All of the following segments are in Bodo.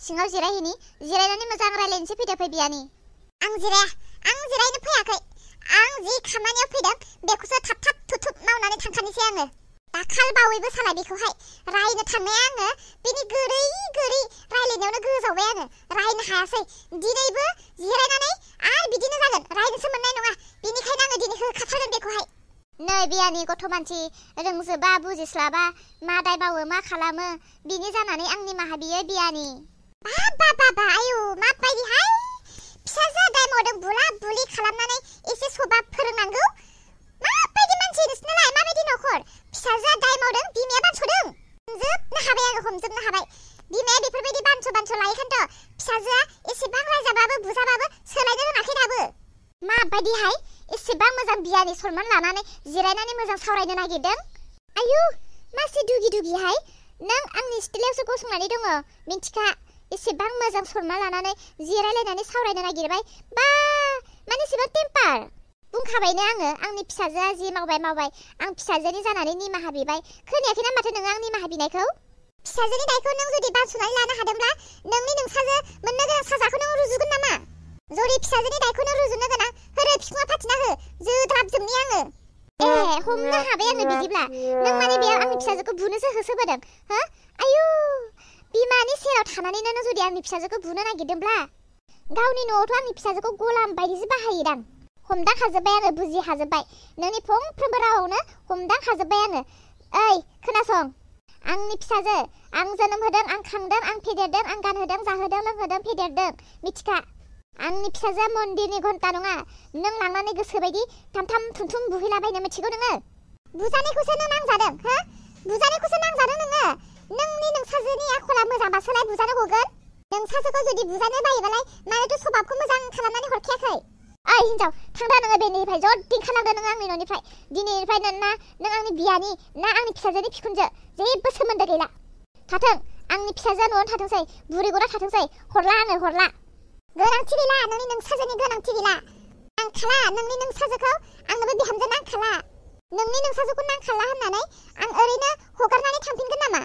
सिङाव जिरायहैनि जिरायनानै मोजां रायलायनोसै फैदो फै बियानि आं जिराया आं जिरायनो फैयाखै आं जि खामानियाव फैदों बेखौसो थाब थाब थुथुब मावनानै थांखानोसै आङो दाखाल बावैबो साला बेखौहाय रायनो थांनाया आङो बेनि गोरै रायलायनायावनो गोजावबाय आङो रायनो हायासै दिनैबो जिरायनानै आरो बिदिनो जागोन रायनोसो मोननाय नङा बेनिखायनो आङो दिनै होखाथारगोन बेखौहाय नै बियानि गथ' मानसि रोंजोबा बुजिस्लाबा मा दाय मावो मा खालामो बिनि जानानै आंनि माहा बियो बियानि बाबा आयु माबायदिहाय फिसाजो दाय मावदों बुला बुलि खालामनानै एसे सबाब फोरोंनांगौ माबायदि मानसि नोंसिनालाय माबायदि नखर फिसाजो दाय मावदों बिमाया बानस'दों हमजोबनो हाबाय आङो हमजोबनो हाबाय बिमाया बेफोरबायदि बानस' लायोखानथ' फिसाजोआ एसेबां रायजाबाबो बुजाबाबो सोलायनो रोङाखै दाबो माबायदिहाय एसेबां मोजां बियानि सनमान लानानै जिरायनानै मोजां सावरायनो नागिरदों आयु मासे दुगिहाय नों आंनि सिथ्लायावसो गसंनानै दङ मिन्थिखा एसेबां मोजां सनमान लानानै जिरायलायनानै सावरायनो नागिरबाय बा माने एसेबां टेम्पार बुंखाबायनो आङो आंनि फिसाजोआ जि मावबाय आं फिसाजोनि जानानै निमाहा बिबाय खोनायाखै ना माथो नोङो आंनि निमाहा बिनायखौ फिसाजोनि दायखौ नों जुदि बानस'नानै लानो हादोंब्ला नोंनि नोंसाजो मोननो गोनां साजाखौ नों रुजुगोन नामा जुदि फिसाजोनि दायखौ नों रुजुनो गोनां होरो बिखुङा फाथिना हो जोद्राबजोबनि आङो हमनो हाबाय आङो बिदिब्ला नों माने बेयाव आंनि फिसाजोखौ बुनोसो होसोबोदों हो आयु बिमानि सेराव थानानैनो नों जुदि आंनि फिसाजोखौ बुनो नागिरदोंब्ला गावनि न'आवथ' आंनि फिसाजोखौ गलाम बायदिसो बाहायोदां हमदांखाजोब्बाय आङो बुजिहाजोब्बाय नोंनि फंफ्रोमबो रावावनो हमदांखाजोब्बाय आङो ओइ खोनासं आंनि फिसाजो आं जोनोम होदों आं खांदों आं फेदेरदों आं गानहोदों जाहोदों लोंहोदों फेदेरदों मिथिखा आंनि फिसाजोआ मन्दिरनि घन्टा नङा नों लांनानै गोसोबायदि थाम थुमथुम बुहैलाबायनो मिथिगौ नोङो बुजानायखौसो नों नांजादों हो बुजानायखौसो नांजादों नोङो नोंनि नोंसाजोनि आखला मोजांबासोलाय बुजानो गगोन नोंसाजोखौ जुदि बुजानो बायोबालाय मानोथ' सबाबखौ मोजां खालामनानै हरखायाखै ओइ हिनजाव थांदा नोङो बेनिफ्राय जद ओंखारलांदो नों आंनि न'निफ्राय दिनैनिफ्राय नों आंनि बियानि ना आंनि फिसाजोनि बिखुनजो जेबो सोमोन्दो गैला थाथों आंनि फिसाजोआ न'आवनो थाथोंसै बुरि गरा थाथोंसै हरला आङो हरला गोनांथि गैला नोंनि नोंसाजोनि गोनांथि गैला नांखाला नोंनि नोंसाजोखौ आंनोबो बिहामजो नांखाला नोंनि नोंसाजोखौ नांखाला होननानै आं ओरैनो हगारनानै थांफिनगोन नामा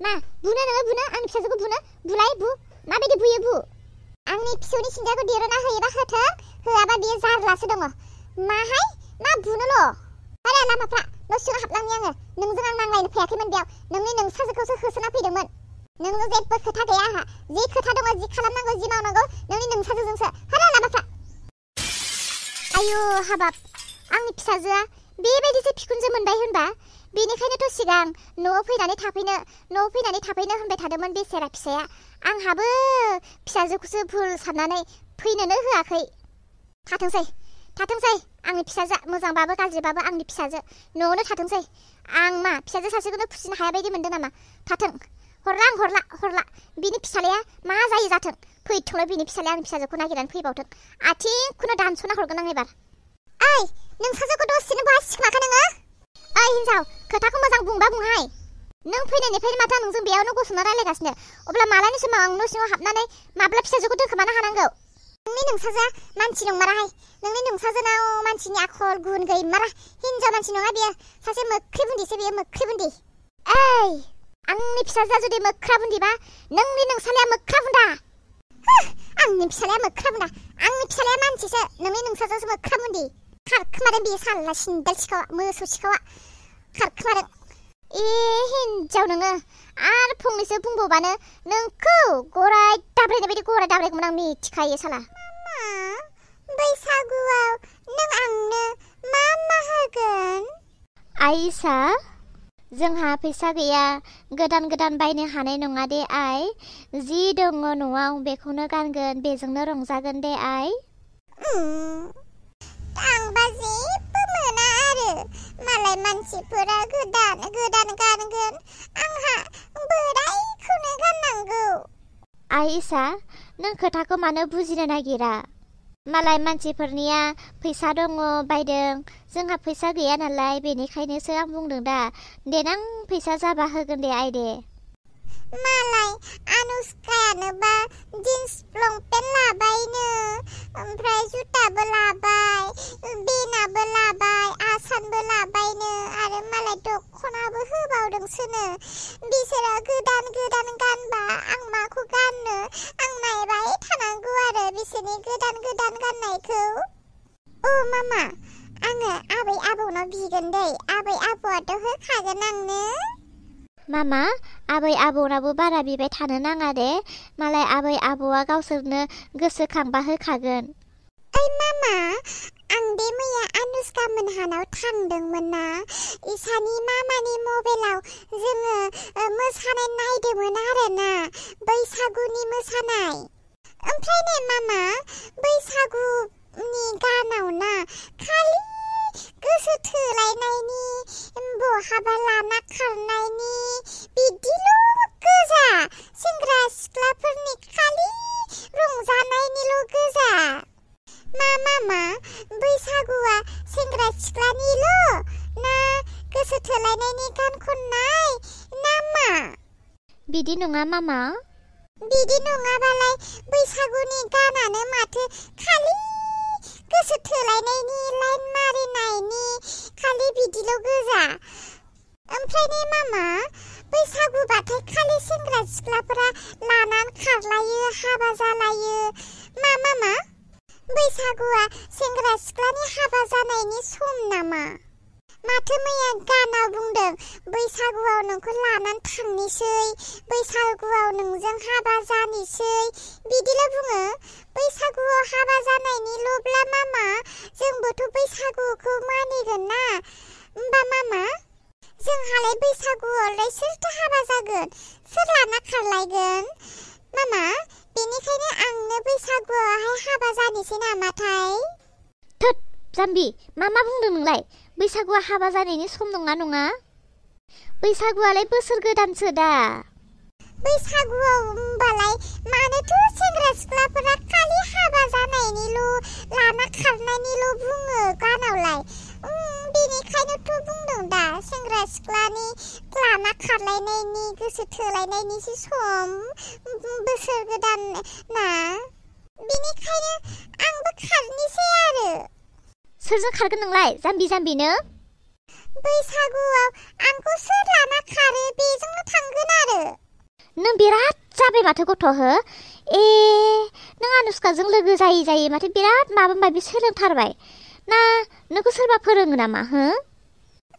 मा बुनो नोङो बुनो आंनि फिसाजोखौ बुलाय बु माबायदि बुयो बु आंनि फिसौनि सिन्जाखौ दिरुना होयोबा होथों होआबा बियो जारलासो दङ माहाय मा बुनोल' आरे लामाफ्रा न' सिङाव हाबलांनि आङो नोंजों आं नांलायनो फैयाखैमोन बेयाव नोंनि नोंसाजोखौसो होसोना फैदोंमोन नोंजों जेबो खोथा गैया आंहा जि खोथा दङ जि खालामनांगौ जि मावनांगौ नोंनि नोंसाजोजोंसो आरे लामाफ्रा आयु हाबाब आंनि फिसाजोआ बेबायदिसो बिखुनजो मोनबाय होनबा बेनिखायनोथ' सिगां न'आव फैनानै थाफैनो होनबाय थादोंमोन बेसेरा फिसाया आंहाबो फिसाजोखौसो भुल साननानै फैनोनो होआखै थाथोंसै आंनि फिसाजो मोजांबाबो गाज्रिबाबो आंनि फिसाजो न'आवनो थाथोंसै आं मा फिसाजो सासेखौनो फुसिनो हाया बायदि मोनदों नामा थाथों हरला बिनि फिसालाया मा जायो जाथों फैथोंल' बिनि फिसालाया आंनि फिसाजोखौ नागिरनानै फैबावथों आथिंखौनो दानस'ना हरगोन आं एबार ओइ नोंसाजोखौ दसेनो बहा सिखमाखै नोङो ओइ हिनजाव खोथाखौ मोजां बुंबा बुंहाय नों फैनायनिफ्रायनो माथो नोंजों बेयावनो गसंना रायलायगासिनो अब्ला मालानि समाव आं न' सिङाव हाबनानै माब्ला फिसाजोखौ दोनखोमानो हानांगौ नोंनि नोंसाजोआ मानसि नंमाराहाय नोंनि नोंसाजोनाव मानसिनि आखल गुन गैमारा हिनजाव मानसि नङा बियो सासे मोख्रि बुन्दिसो बियो मोख्रि बुन्दि ओइ आंनि फिसाजोआ जुदि मोख्रा बुन्दिबा नोंनि नोंसालाया मोख्रा बुन्दा आंनि फिसालाया मोख्रा बुन्दा आंनि फिसालाया मानसिसो नोंनि नोंसाजोआसो मोख्रा बुन्दि खारखोमादों बियो साला सिन्देल सिखावा मोसौ सिखावा खारखोमादों हिनजाव नोङो आरो फंनैसो बुंबावबानो नोंखौ गराय दाब्रायनाय बायदि गराय दाब्रायगौमोन आं मिथिखायो साला बैसागुआव नों आंनो मा होगोन आइसा जोंहा फैसा गैया गोदान बायनो हानाय नङा दे आइ जि दङ न'आव बेखौनो गानगोन बेजोंनो रंजागोन दे आइ आंबा जेबो मोना आरो मालाय मानसिफोरा गोदान गानगोन आंहा बोरायखौनो गाननांगौ आइसा नों खोथाखौ मानो बुजिनो नागिरा मालाय मानसिफोरनिया फैसा दङ बायदों जोंहा फैसा गैया नालाय बेनिखायनोसो आं बुंदों दा देनां फैसा जाबा होगोन दे आइ दे मालाय आनुष्कायानोबा जिन्स लंपेन्ट लाबायनो ओमफ्राय जुताबो लाबाय बेनाबो लाबाय आसानबो लाबायनो आरो मालाय दखनाबो होबावदों बावदोंसोनो बिसोरो गोदान गोदान गानबा आं माखौ गाननो आं नायबाय थानांगौ आरो बिसोरनि गोदान गोदान गाननायखौ ओ मामा आङो आबै आबौनाव बिगोन दै आबै आबौआथ' होखागोन आंनो मामा आबै आबौनाबो बारा बिबाय थानो नाङा दे मालाय आबै आबौआ गावसोरनो गोसोखांबा होखागोन ओइ मामा आं बे मैया अनुष्का मोनहानाव थांदोंमोन ना इसानि मामानि मबाइलाव जोङो मोसानाय नायदोंमोन आरोना बैसागुनि मोसानाय ओमफ्राय ने मामा बैसागुनि गानाव ना खालि गोसो थोलायनायनि बहाबा लाना खारनायनि बिदिल' गोजा सेंग्रा सिख्लाफोरनि खालि रंजानायनिल' गोजा मामा बैसागुआ सेंग्रा सिख्लानिल' ना गोसो थोलायनायनि गान खननाय ना मा बिदि नङा मामा बिदि नङाबालाय बैसागुनि गानानो माथो खालि गोसो थोलायनायनि लाइन मारिनायनि खालि बिदिल' गोजा ओमफ्राय ने मामा बैसागुबाथाय खालि सेंग्रा सिख्लाफोरा लानानै खारलायो हाबा जालायो मामा बैसागुआ सेंग्रा सिख्लानि हाबा जानायनि सम नामा माथो मैया गानाव बुंदों बैसागुआव नोंखौ लानानै थांनोसै बैसागुआव नोंजों हाबा जानोसै बिदिल' बुङो बैसागुआव हाबा जानायनिल'ब्ला मामा जोंबोथ' बैसागुखौ मानिगोन ना होमबा मामा जोंहालाय बैसागुआवलाय सोरथो हाबा जागोन सोर लाना खारलायगोन मामा बेनिखायनो आंनो बैसागुआवहाय हाबा जानोसै नामाथाय थोद जाम्बि मा बुंदों नोंलाय बैसागुआ हाबा जानायनि सम नङा बैसागुआलाय बोसोर गोदानसो दा बैसागुआव होमबालाय मानोथो सेंग्रा सिख्लाफोरा खालि हाबा जानायनिल' लाना खारनायनिल' बुङो गानावलाय बेनिखायनोथ' बुंदों दा सेंग्रा सिख्लानि लाना खारलायनायनि गोसो थोलायनायनिसो सम बोसोर गोदान ना बेनिखायनो आंबो खारनोसै आरो सोरजों खारगोन नोंलाय जाम्बिनो बैसागुआव आंखौ सोर लाना खारो बेजोंनो थांगोन आरो नों बिराद जाबाय माथो गथ' हो नों अनुष्काजों लोगो जायै माथो बिराद माबा सोलोंथारबाय ना नोंखौ सोरबा फोरोङो नामा हो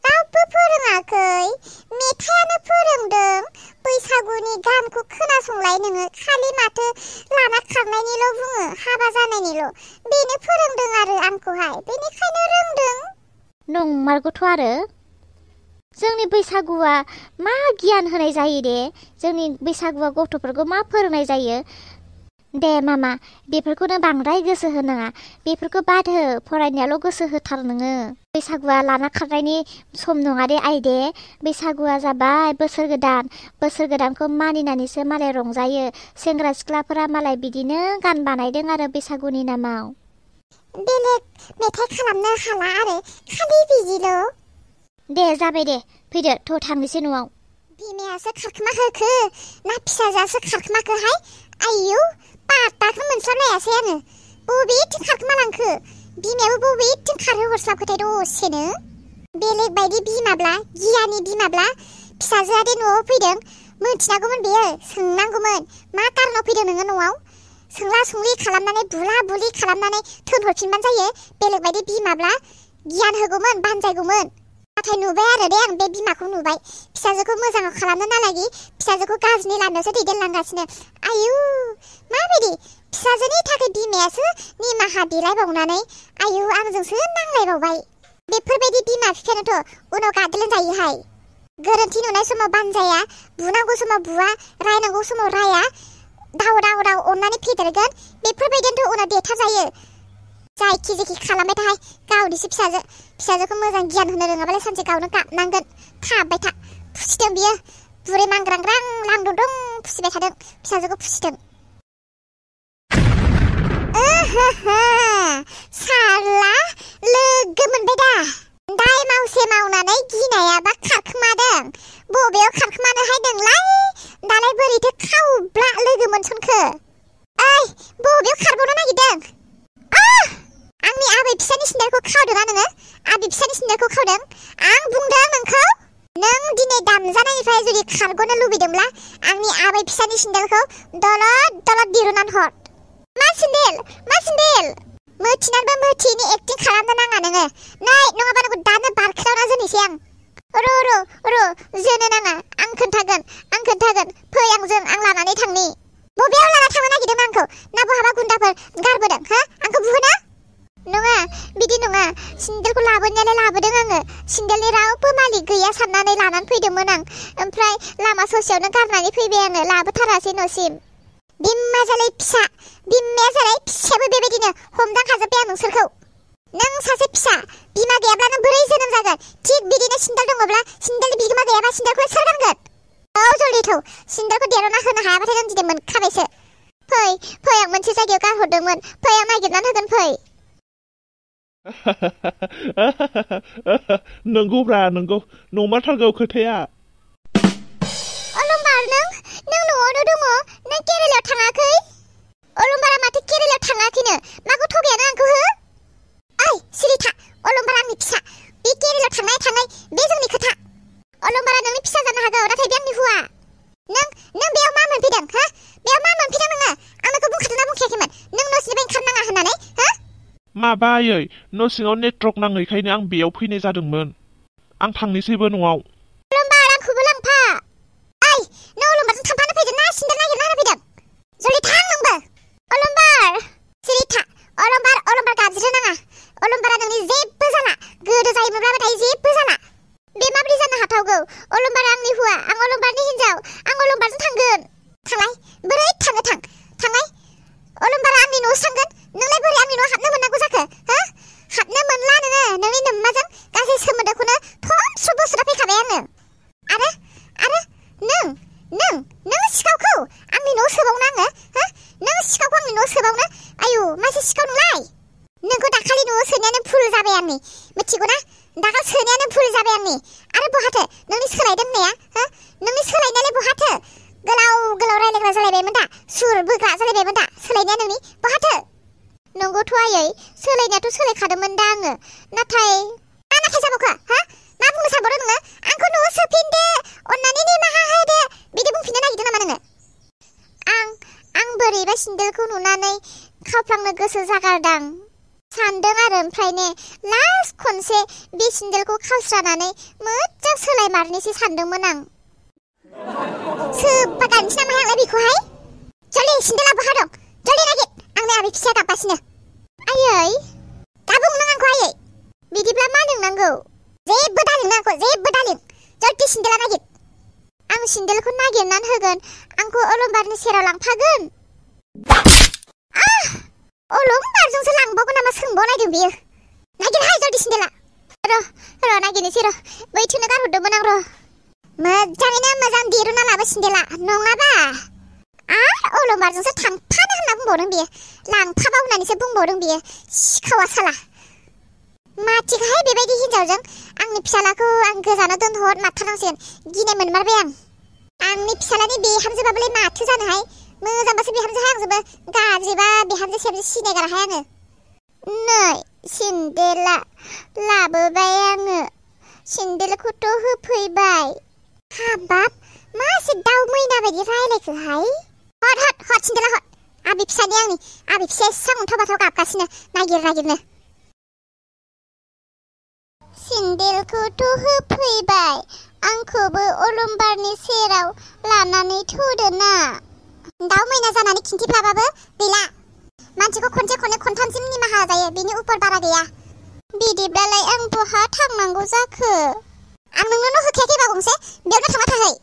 रावबो फोरोङाखै मेथाइयानो फोरोंदों बैसागुनि गानखौ खोनासंलाय नोङो खालि माथो लाना खारनायनिल' बुङो हाबा जानायनिल' बेनो फोरोंदों आरो आंखौहाय बेनिखायनो रोंदों नंमारगौथ' आरो जोंनि बैसागुआ मा गियान होनाय जायो दे जोंनि बैसागुआ गथ'फोरखौ मा फोरोंनाय जायो दे मामा बेफोरखौनो बांद्राय गोसो होनाङा बेफोरखौ बाद हो फरायनायाल' गोसो होथार नोङो बैसागुआ लाना खारनायनि सम नङा दे आइदे बैसागुआ जाबाय बोसोर गोदानखौ मानिनानैसो मालाय रंजायो सेंग्रा सिख्लाफोरा मालाय बिदिनो गान बानायदों आरो बैसागुनि नामाव बेलेग मेथाइ खालामनो हाला आरो खालि बिदिल' दे जाबाय दे फैदो थ' थांनोसै न'आव बिमायासो खारखोमा होखो ना फिसाजोआसो खारखोमाखोहाय आयौ पात्ताखौ मोनस्लाबलायासै आङो बबेथिं खारखोमालांखो बिमायाबो बबेथिं खारहोहरस्लाबखोथाय दसेनो बेलेग बायदि बिमाब्ला गियानि बिमाब्ला फिसाजोआ दे न'आव फैदों मोनथिनांगौमोन बेयो सोंनांगौमोन मा कारनाव फैदों नोङो न'आव सोंला सोंलि खालामनानै बुला बुलि खालामनानै थोनहरफिनबानो जायो बेलेग बायदि बिमाब्ला गियान होगौमोन बानजायगौमोन नाथाय नुबाय आरो दे आं बे बिमाखौ नुबाय फिसाजोखौ मोजाङाव खालामनो नालागि फिसाजोखौ गाज्रिनि लामायावसो दैदेनलांगासिनो आयु माबायदि फिसाजोनि थाखाय बिमायासो निमाहा बिलायबावनानै आयु आंजोंसो नांलायबावबाय बेफोरबायदि बिमा बिफायानोथ' उनाव गादलेन जायोहाय गोरोन्थि नुनाय समाव बानजाया बुनांगौ समाव बुवा रायनांगौ समाव राया दाव अननानै फेदेरगोन बेफोरबायदिनोथ' उनाव देथार जायो जायखि जेखि खालामबाय थाहाय गावनिसो फिसाजोखौ मोजां गियान होनो रोङाबालाय सानसे गावनो गाबनांगोन थाबाय था फुसिदों बियो बुरै मांग्रांग्रां लांदुदुं फुसिबाय थादों फिसाजोखौ फुसिदों साला लोगो मोनबाय दा दाय मावसे मावनानै गिनायाबा खारखोमादों बबेयाव खारखोमानोहाय नोंलाय दालाय बोरैथो खावब्ला लोगो मोनसनखो ओइ बबेयाव खारबावनो नागिरदों आंनि आबै फिसानि सिन्देलखौ खावदोंना नोङो आबै फिसानि सिन्देलखौ खावदों आं बुंदों नोंखौ नों दिनै दामजानायनिफ्राय जुदि खारग'नो लुबैदोंब्ला आंनि आबै फिसानि सेन्देलखौ दलद दलद दिरुननानै हर। मा सेन्देल? मोथिनानैबो मोथिनि एक्टिं खालामनो नाङा नोङो। नै नङाबा नोंखौ दानो बारख्लावना जोनोसै आं। र' जोनो नाङा। आं खोन्थागोन। फै आंजों, आं लानानै थांनि। बबेयाव लाना थांनो नागिरदों आंखौ? ना बहाबा गुन्दाफोर गारबोदों हा? आंखौ बुहोनो? नङा, बिदि नङा। सेन्देलखौ लाबोनायालाय लाबोदों आङो। सेन्देलनि रावबो मालिक गैया साननानै लानानै फैदोंमोन आं। ओमफ्राय लामा ससेयावनो गारनानै फैबाय आङो, लाबोथारासै न'सिम। बिमाया जालाय फिसायाबो बेबायदिनो हमदांखाजोब्बाय आं नोंसोरखौ। नों सासे फिसा, बिमा गैयाब्ला नों बोरै जोनोम जागोन? थिग बिदिनो सेन्देल दङब्ला सेन्देलनि बिगोमा गैयाबा सेन्देलखौ सोर गानगोन? औ जल्दि थौ, सेन्देलखौ देरना होनो हायाबाथाय नों दिनै मोनखाबायसो। फै आं मोनसे जायगायाव गारहरदोंमोन। फै आं नागिरनानै होगोन, फै। नंगौ नंमारथारगौ खोथाया। अलंबार, नों न'आवनो दङ? नों केरेलायाव थाङाखै? अलंबारा माथो केरेलायाव थाङाखैनो? माखौ थगायानो आंखौ हो? ओइ सिरि था, अलंबार आंनि फिसा। बे केरेलायाव थांनाय बे जोंनि खोथा। अलंबारा नोंनि फिसा जानो हागौ, नाथाय बे आंनि हौवा। नों बेयाव मा मोनफैदों हा? बेयाव मा मोनफैदों नोङो? आं नोंखौ बुंखादोंना बुंखायाखैमोन नों न' सिंनिफ्राय ओंखारनाङा होननानै हा? माबायै, न' सिङाव नेटवर्क नाङैखायनो आं बेयाव फैनाय जादोंमोन। आं थांनोसैबो न'आव। अलंबार, आंखौबो लांफा। ओइ, नों अलंबारजों थांफानो फैदों ना सेन्देल नागिरना फैदों? जल्दि थां नोंबो। अलंबार, सिरि था। अलंबार गाबज्रिनो नाङा। अलंबारा नोंनि जेबो जाला। गोदो जायोमोनब्लाबो दायो जेबो जाला। बे माबोरै जानो हाथावगौ? अलंबारा आंनि हौवा, आं अलंबारनि हिनजाव। आं अलंबारजों थांगोन। थांलाय, बोरै थांनो थांलाय। अलंबारा आंनि न'आवसो थांगोन। नोंलाय बोरै आंनि न'आव हाबनो मोननांगौ जाखो हा? हाबनो मोनला नोङो। नोंनि नोम्माजों गासै सोमोन्दोखौनो फंस्रु बोसोरा फैखाबाय आङो। आरो नों सिखावखौ आंनि न'आव सोबावनो आङो हा? नों सिखावखौ आंनि न'आव सोबावनो? आयु, मासे सिखाव नोंलाय? नोंखौ दाखालि न'आव सोनायानो भुल जाबाय आंनि, मिथिगौ ना? दाखालि सोनायानो भुल जाबाय आंनि। आरो बहाथो नोंनि सोलायदों होननाया हा? नोंनि सोलायनायालाय बहाथो? गोलाव रायलायग्रा जालायबायमोन दा, सुर बोग्रा जालायबायमोन दा, सोलायनाया नोंनि बहाथो? नंगौथ' आयै, सोलायनायाथ' सोलायखादोंमोन दा आङो। नाथाय जाबावखो हा? मा बुंनो सानबावदों नोङो? आंखौ न'आव सोफिनदो, अननानै निमाहा होदो, बिदि बुंफिननो नागिरदों नामा नोङो? आं बोरैबा सेन्देलखौ नुनानै खावफ्लांनो गोसो जागारदां सानदों आरो ओमफ्राय ने लास्ट खनसे बे सेन्देलखौ खावस्रानानै मोजां सोलायमारनोसै सानदोंमोन आं। सोब्बा गानसै नामा आंलाय बेखौहाय? जल्दि सेन्देला बहा दं? जल्दि नागिर, आंनि आबै फिसाया गाबगासिनो। आयै, दा बुं नों आंखौ आयै। बिदिब्ला मा लिंनांगौ? जेबो दालिं आंखौ, जेबो दालिं। जल्दि सेन्देला नागिर। आं सेन्देलखौ नागिरनानै होगोन, आंखौ अलंबारनि सेराव लांफागोन। अलंबारजोंसो लांबावगोन नामा सोंबावनायदों बियो। नागिरहाय जल्दि सेन्देला। र' नागिरनोसै र'। बैथिंनो गारहरदोंमोन आं र'। मोजाङैनो मोजां दिरुना लाबो सेन्देला, नङाबा आरो अलंबारजोंसो थांफानो होनना बुंबावदों बियो। लांफाबाव होननानैसो बुंबावदों बियो, सिखावा साला। माथिखाहाय बेबायदि हिनजावजों आंनि फिसालाखौ आं गोजानाव दोनहर मारथारनांसिगोन। गिनाय मोनमारबाय आं। आंनि फिसालानि बिहामजोबाबोलाय माथो जानोहाय? मोजांबासो बिहामजोहाय आंजोंबो, गाज्रिबा बिहामजो सेबजो सिनायगाराहाय आङो। नै सेन्देला लाबोबाय आङो। सेन्देलखौथ' होफैबाय। हाबाब, मासे दाउ मैना बायदि रायलायखोहाय? Hot सेन्देला hot. आबै फिसानि आंनि आबै फिसाया एसां अन्थाव बाथाव गाबगासिनो नागिरनो। सेन्देलखौथ' होफैबाय, आंखौबो अलंबारनि सेराव लानानै थौदो ना। दाउ मैना जानानै खिन्थिफ्लाबाबो गैला। मानसिखौ खनसे खनथामसिम निमाहा जायो, बिनि उपर बारा गैया। बिदिब्लालाय आं बहा थांनांगौ जाखो? आं नोंनो होखायाखैबा गंसे, बेयावनो थांना थाहै।